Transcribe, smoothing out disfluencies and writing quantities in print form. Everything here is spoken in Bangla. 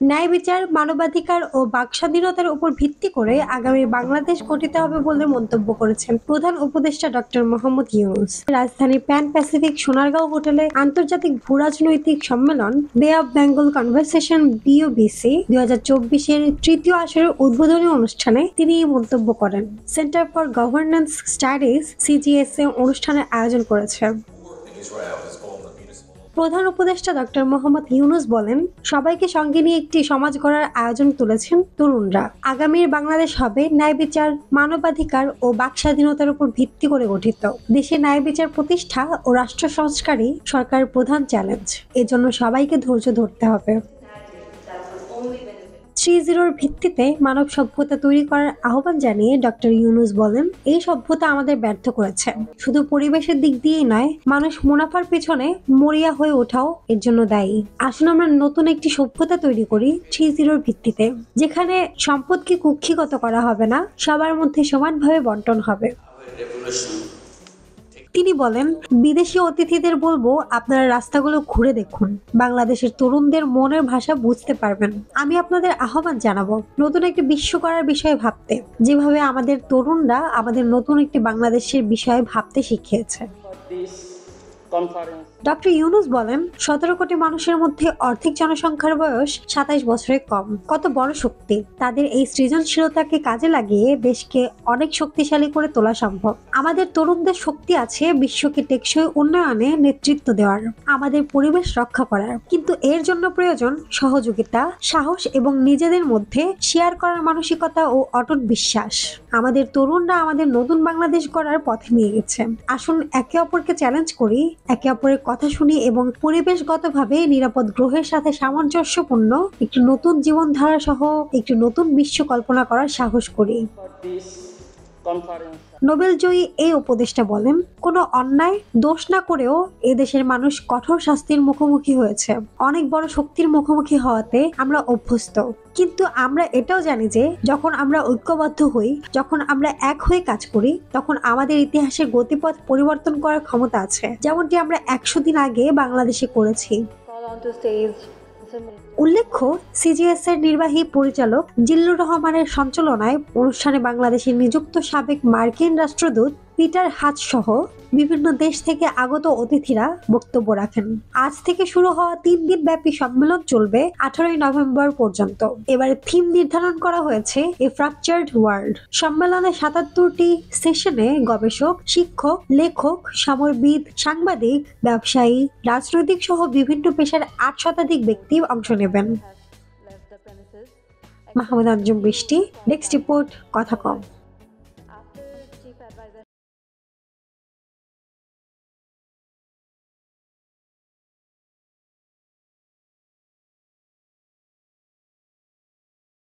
ন্যায় বিচার, মানবাধিকার ও বাকস্বাধীনতার উপর ভিত্তি করে আগামী বাংলাদেশ গঠিত হবে বলে মন্তব্য করেছেন প্রধান উপদেষ্টা ডক্টর মোহাম্মদ ইউনূস। রাজধানীর প্যান প্যাসিফিক সোনারগাঁও হোটেলে আন্তর্জাতিক ভূরাজনৈতিক সম্মেলন বে অব বেঙ্গল কনভারসেশন BOBC 2024-এর তৃতীয় আসরের উদ্বোধনী অনুষ্ঠানে তিনি এই মন্তব্য করেন। Centre for governance studies CGS অনুষ্ঠানের আয়োজন করেছে। প্রধান উপদেষ্টা ডক্টর মোহাম্মদ ইউনূস বলেন, সবাইকে সঙ্গে নিয়ে একটি সমাজ গড়ার আয়োজন তুলেছেন তরুণরা। আগামীর বাংলাদেশ হবে ন্যায় বিচার, মানবাধিকার ও বাকস্বাধীনতার উপর ভিত্তি করে গঠিত। দেশে ন্যায় বিচার প্রতিষ্ঠা ও রাষ্ট্র সংস্কারই সরকারের প্রধান চ্যালেঞ্জ। এজন্য সবাইকে ধৈর্য ধরতে হবে। 3-0 ভিত্তিতে মানব সভ্যতা তৈরি করার আহ্বান জানিয়ে ডক্টর ইউনূস বলেন, এই সভ্যতা আমাদের ব্যর্থ করেছে। শুধু পরিবেশের দিক দিয়েই নয়, মানুষ মুনাফার পেছনে মরিয়া হয়ে ওঠাও এর জন্য দায়ী। আসুন আমরা নতুন একটি সভ্যতা তৈরি করি 3-0 ভিত্তিতে, যেখানে সম্পদকে কুক্ষিগত করা হবে না, সবার মধ্যে সমানভাবে বন্টন হবে। তিনি বলেন, বিদেশি অতিথিদের বলবো, আপনারা রাস্তাগুলো ঘুরে দেখুন, বাংলাদেশের তরুণদের মনের ভাষা বুঝতে পারবেন। আমি আপনাদের আহ্বান জানাবো নতুন একটি বিশ্ব করার বিষয়ে ভাবতে, যেভাবে আমাদের তরুণরা আমাদের নতুন একটি বাংলাদেশের বিষয়ে ভাবতে শিখিয়েছে। ডক্টর ইউনূস বলেন, 17 কোটি মানুষের মধ্যে অর্ধেক জনসংখ্যার বয়স 27 বছরের কম। কত বড় শক্তি! তাদের এই সৃজনশীলতাকে কাজে লাগিয়ে দেশকে অনেক শক্তিশালী করে তোলা সম্ভব। আমাদের তরুণদের শক্তি আছে বিশ্বকে টেকসই উন্নয়নে নেতৃত্ব দেওয়ার, আমাদের পরিবেশ রক্ষা করার। কিন্তু এর জন্য প্রয়োজন সহযোগিতা, সাহস এবং নিজেদের মধ্যে শেয়ার করার মানসিকতা ও অটুট বিশ্বাস। আমাদের তরুণরা আমাদের নতুন বাংলাদেশ গড়ার পথে নিয়ে গেছে। আসুন একে অপরকে চ্যালেঞ্জ করি, একে অপরের কথা শুনি এবং পরিবেশগতভাবে নিরাপদ গ্রহের সাথে সামঞ্জস্যপূর্ণ একটি নতুন জীবনধারা সহ একটি নতুন বিশ্ব কল্পনা করার সাহস করি। নোবেলজয়ী এই উপদেষ্টা বলেন, কোনো অন্যায় দোষ না করেও এদেশের মানুষ কঠোর শাস্তির মুখোমুখি হয়েছে। অনেক বড় শক্তির মুখোমুখি হওয়াতে আমরা অভ্যস্ত, কিন্তু আমরা এটাও জানি যে যখন আমরা ঐক্যবদ্ধ হই, যখন আমরা এক হয়ে কাজ করি, তখন আমাদের ইতিহাসের গতিপথ পরিবর্তন করার ক্ষমতা আছে, যেমনটি আমরা 100 দিন আগে বাংলাদেশে করেছি। উল্লেখ্য, CGS এর নির্বাহী পরিচালক জিল্লুর রহমানের সঞ্চালনায় অনুষ্ঠানে বাংলাদেশে নিযুক্ত সাবেক মার্কিন রাষ্ট্রদূত পিটার হাচ সহ বিভিন্ন দেশ থেকে আগত অতিথিরা বক্তব্য রাখেন। আজ থেকে শুরু হওয়া 3 দিন ব্যাপী সম্মেলন চলবে 18 নভেম্বর পর্যন্ত। এবারে থিম নির্ধারণ করা হয়েছে এ ফ্র্যাকচার্ড ওয়ার্ল্ড। সম্মেলনে 77টি সেশনে গবেষক, শিক্ষক, লেখক, সমরবিদ, সাংবাদিক, ব্যবসায়ী, রাজনৈতিক সহ বিভিন্ন পেশার 8 শতাধিক ব্যক্তি অংশ নেবেন। মাহমুদ আঞ্জুম বৃষ্টি, ডেস্ক রিপোর্ট, কথা কম।